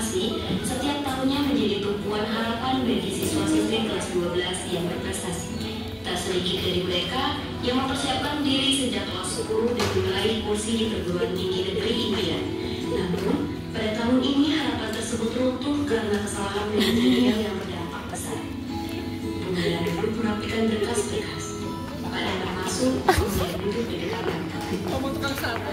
prestasi, setiap tahunnya menjadi tumpuan harapan bagi siswa-siswi kelas 12 yang berprestasi. Tak sedikit dari mereka yang mempersiapkan diri sejak kelas 10 dan meraih kursi di perguruan tinggi negeri impian. Namun, pada tahun ini harapan tersebut runtuh karena kesalahan manajerial yang berdampak besar. Pemilihan duduk merapikan berkas-berkas. Pada termasuk pemilihan duduk di depan. Ngomong tukang sapu.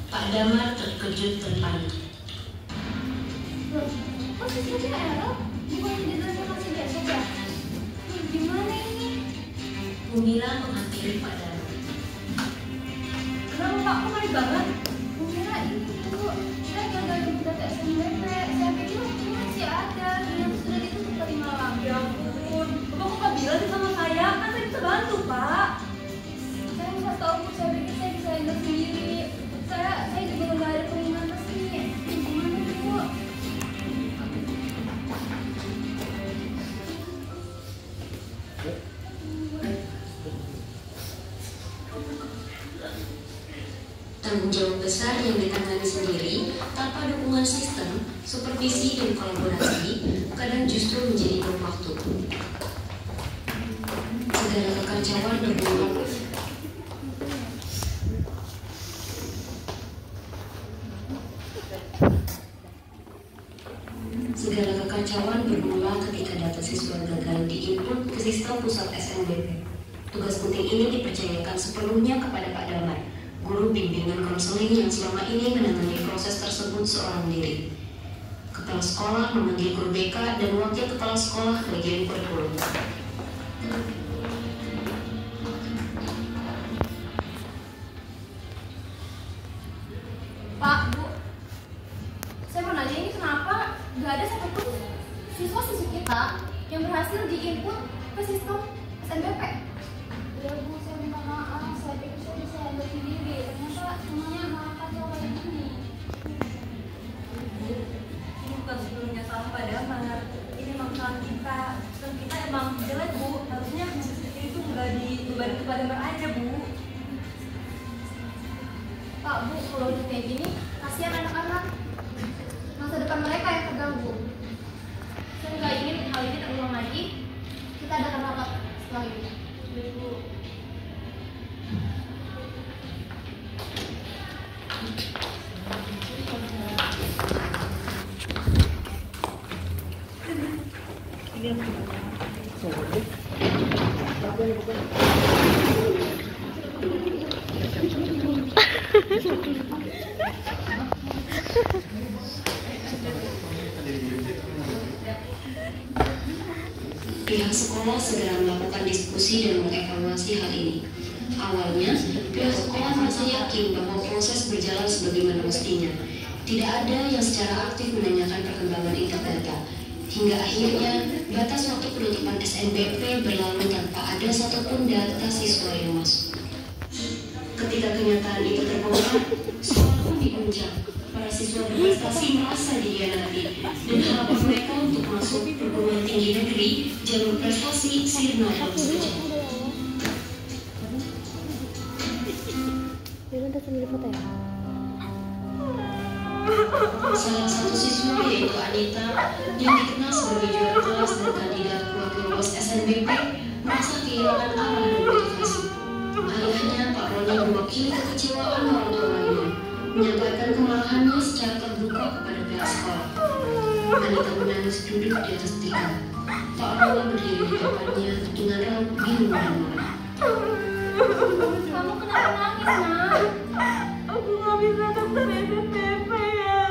Pak Damar terkejut dan panik. Kok siswanya Errol? Bukan deadline masih besok ya? Gimana ini? Bumila menghampiri Pak Damar. Kenapa Pak? Kok panik banget? Bumila ini Bu, saya gagal jemput data SNBP. Saya pikir waktunya masih ada, dan sudah ditutup tadi malam. Ya ampun, Bapak kok gak bilang sih sama saya? Kan saya bisa bantu, Pak. Saya nggak tahu Bu, saya pikir saya bisa handle sendiri. Saya juga nggak ada pengingat resmi. Gimana Bu? Tanggung jawab besar yang ditangani sendiri tanpa dukungan sistem, supervisi dan kolaborasi kadang justru menjadi bom waktu. Segala kekacauan bermula ketika data siswa gagal diinput ke sistem pusat SNBP. Tugas penting ini dipercayakan sepenuhnya kepada Pak Damar, guru bimbingan konseling yang selama ini menangani proses tersebut seorang diri. Kepala sekolah memanggil guru BK dan wakil kepala sekolah bagian kurikulum. Pak, Bu, saya mau nanya ini kenapa nggak ada satupun siswa-siswi kita yang berhasil diinput ke sistem SNBP? Ya Bu, saya minta maaf, saya pikir saya bisa handle sendiri, ternyata semuanya malah kacau kayak gini. Ini bukan sepenuhnya salah Pak Damar. Ini emang salah kita. Dan kita emang jelek, Bu. Harusnya itu nggak dibebankan kepada Damar aja, Bu. Pak, Bu, kalau udah kayak gini, kasihan anak-anak. Masa depan mereka yang terganggu. Saya nggak ingin hal ini terulang lagi. Kita adakan rapat setelah ini. Bu. Pihak sekolah segera melakukan diskusi dan mengevaluasi hal ini. Awalnya, pihak sekolah merasa yakin bahwa proses berjalan sebagaimana mestinya. Tidak ada yang secara aktif menanyakan perkembangan interdata. Hingga akhirnya, batas waktu penutupan SNBP berlalu tanpa ada satupun data siswa yang masuk. Ketika kenyataan itu terbongkar, sekolah pun diguncang. Para siswa berprestasi merasa dihianati, dan harapan mereka untuk masuk perguruan tinggi negeri jalur prestasi sirna dalam sekejap. Salah satu siswa yaitu Anita yang dikenal sebagai juara kelas dan kandidat kuat lolos SNBP merasa kehilangan arah dan motivasi. Ayahnya, Pak Roni, mewakili kekecewaan orang tuanya, menyampaikan kemarahannya secara terbuka kepada pihak sekolah. Anita menangis duduk di atas tikar. Pak Roni berdiri di depannya dengan raut bingung dan marah. Kamu kenapa nangis, Nak? Aku nggak bisa daftar SNBP ya.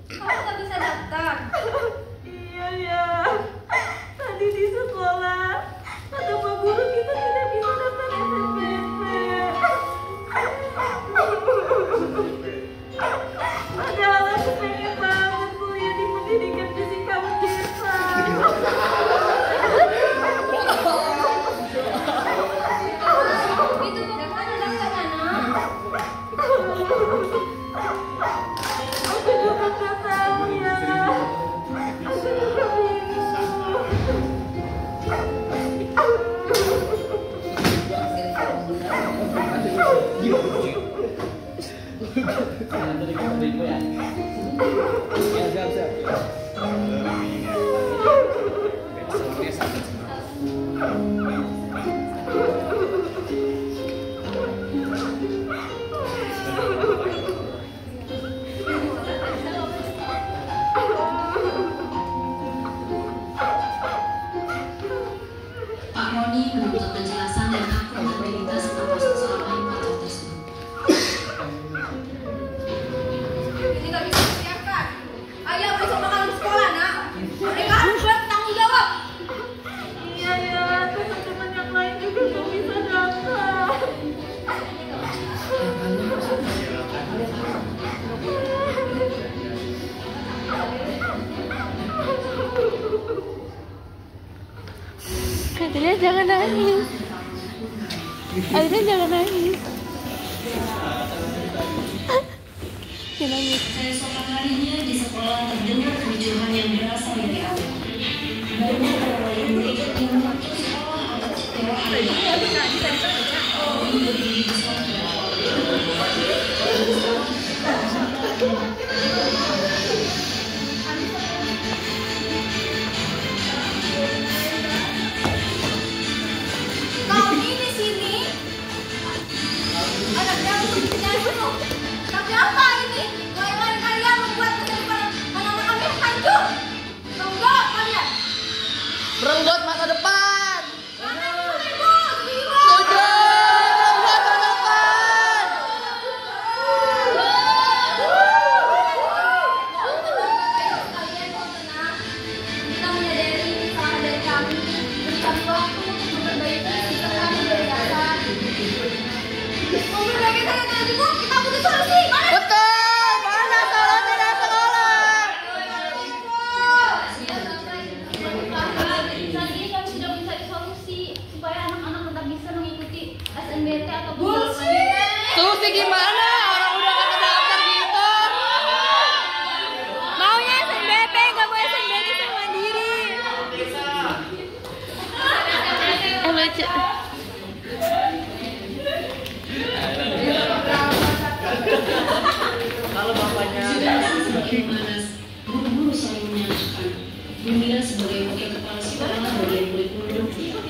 Kamu nggak bisa daftar? Iya ya. Tadi di sekolah kata Pak Guru kita tidak bisa daftar SNBP. Padahal aku pengen banget kuliah di pendidikan fisika Unesa. Pak Roni menuntut penjelasan dan akuntabilitas atas kesalahan pacar tersebut. Ini nggak bisa dibiarkan. Ayo besok bakalan sekolah, nak. Mereka harus bertanggung jawab. Iya ya, teman-teman yang lain juga nggak bisa datang. Katanya jangan nangis. Akhirnya jangan nangis. Jangan nangis. Keesokan harinya di sekolah terdengar kericuhan yang berasal dari awal. Banyak orang murid yang mengaku sekolah atas kekecewaan. Berdiri di sana. Kami di sini anaknya untuk bicara dulu. Tapi apa ini? Lain-lain kalian membuat masa depan anak-anak kami hancur. Enggak kalian. Merenggut masa depan. Anak ibu, ibu. Sudah, merenggut masa depan. Kalian kok tenang. Kita menyadari kesalahan dari kami. Beri kami waktu untuk memperbaiki sistem kami dari dasar. Memperbaiki saya dan ibu, kita butuh solusi. Mana? Betul. Mana solusi dari sekolah? Saat ini kami sudah mencari solusi supaya anak-anak tetap bisa mengikuti SNBT atau Solusi gimana? Orang udah gak terdaftar gitu. Maunya SNBP, gak mau SNBT sama mandiri. Lucu. Semakin panas, guru-guru saling menyalahkan. Gembira sebagai wakil kepala sekolah bagian murid mundur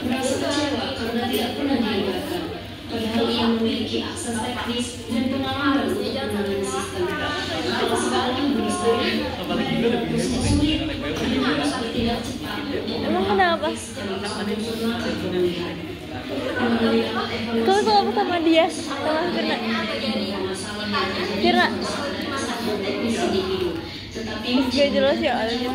merasa kecewa karena tidak pernah dilibatkan. Padahal ia memiliki akses teknis dan pengalaman untuk menangani sistem. Kalau sekolah beristirahat, proses sulit dan harus bertindak cepat. Emang kenapa? Sekaligus pemulihan. Kau tuh apa sama dia? Sama Firna. Firna. Gak jelas ya alnya.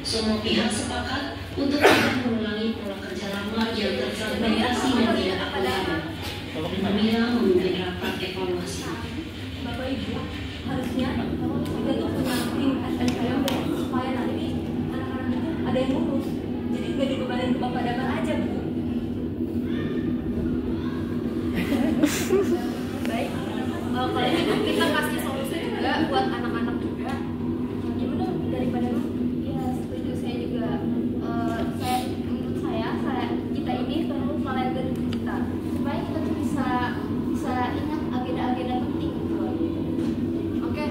Semua pihak sepakat untuk tidak mengulangi pola kerja lama yang terfragmentasi dan tidak akuntabel. Mira memimpin rapat evaluasi. Bapak Ibu, harusnya kita tuh punya tim SNBP supaya nanti anak-anak itu ada yang ngurus. Jadi nggak dibebanin ke Bapak Damar aja, Bu. Baik, kalau gitu kita kasih solusi juga buat anak-anak juga. Gimana daripada ya setuju saya juga. Menurut saya kita ini perlu melalui kita supaya kita tuh bisa ingat agenda-agenda penting. Oke,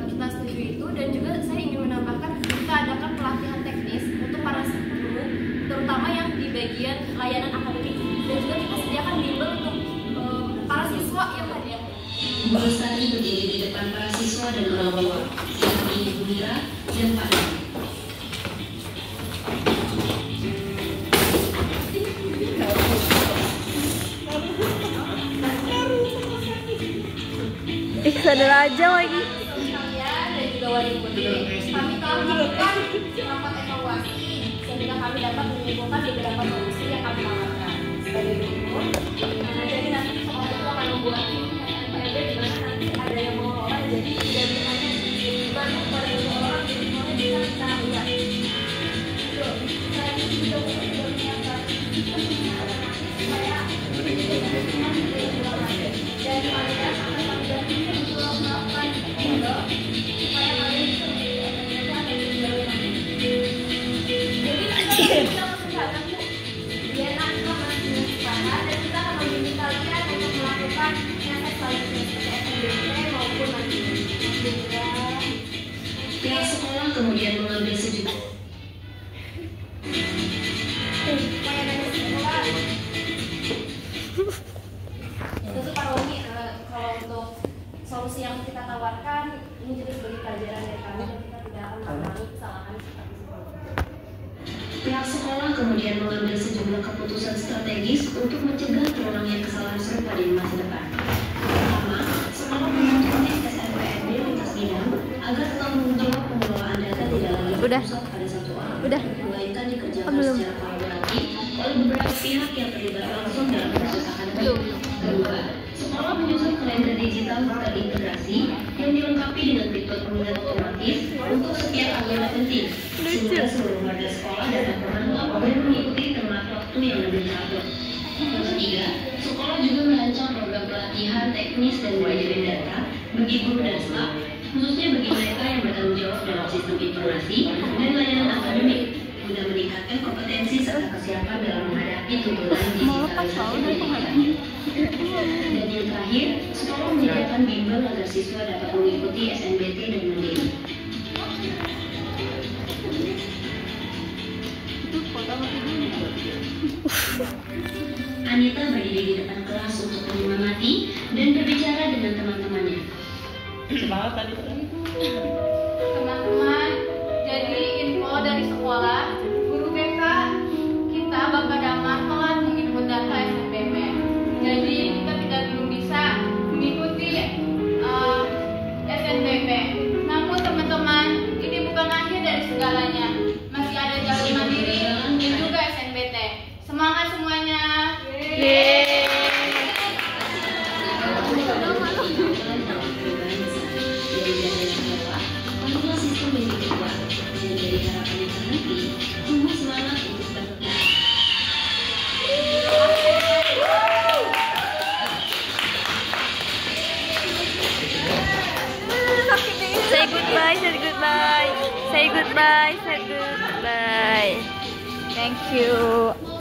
kita setuju itu dan juga saya ingin menambahkan kita adakan pelatihan teknis untuk para guru terutama yang di bagian layanan akademik dan juga kita sediakan bimbel untuk para siswa yang hadir. Bu Lestari berdiri di depan para siswa dan orang tua, yakni Ibu Mira dan Pak Dani. Sadar aja lagi. Kalian dan juga wali murid, kami telah melakukan rapat evaluasi sehingga kami dapat menyimpulkan beberapa solusi yang kami tawarkan. Sebagai berikut, jadi nanti sekolah itu akan membuat tim SNBP di mana nanti ada yang mengelola, jadi tidak hanya dibeban kepada seseorang, jadi semuanya bisa kita lihat. Saya juga menyiapkan supaya dan kalian akan melakukan jadi kita akan membimbing kalian untuk melakukan kemudian mengambil sejumlah Itu Pak Romi, kalau untuk solusi yang kita tawarkan ini juga sebagai pelajaran dari kami dan kita tidak akan mengulangi kesalahan seperti sebelumnya. Pihak sekolah kemudian mengambil sejumlah keputusan strategis untuk mencegah terulangnya kesalahan serupa di masa depan. Pertama, sekolah membentuk tim SNPNB lintas bidang agar tanggung jawab pengelolaan data tidak lagi berpusat pada satu orang, melainkan dikerjakan secara kolaboratif oleh beberapa pihak yang terlibat langsung dalam proses akademik. Kedua, sekolah menyusun kalender digital terintegrasi yang dilengkapi dengan fitur pengingat otomatis untuk setiap agenda penting, sehingga seluruh warga sekolah dapat memantau dan mengikuti temat waktu yang lebih teratur. Yang ketiga, sekolah juga merancang program pelatihan teknis dan manajemen data bagi guru dan staf, khususnya bagi mereka yang bertanggung jawab dalam sistem informasi dan layanan akademik, guna meningkatkan kompetensi serta kesiapan dalam menghadapi tuntutan digitalisasi. Dan yang terakhir, sekolah menyediakan bimbel agar siswa dapat mengikuti SNBT dan Mandiri. Anita berdiri di depan kelas untuk menyemangati dan berbicara dengan teman-temannya. Semangat tadi. Teman-teman, jadi info dari sekolah, guru BK kita Bapak Damar telah menginput data SNBP. Jadi kita belum bisa mengikuti SNBP. Namun teman-teman, ini bukan akhir dari segalanya. Masih ada jalur mandiri dan juga SNBT. Semangat semuanya. Say goodbye, say goodbye. Say goodbye, say goodbye. Thank you.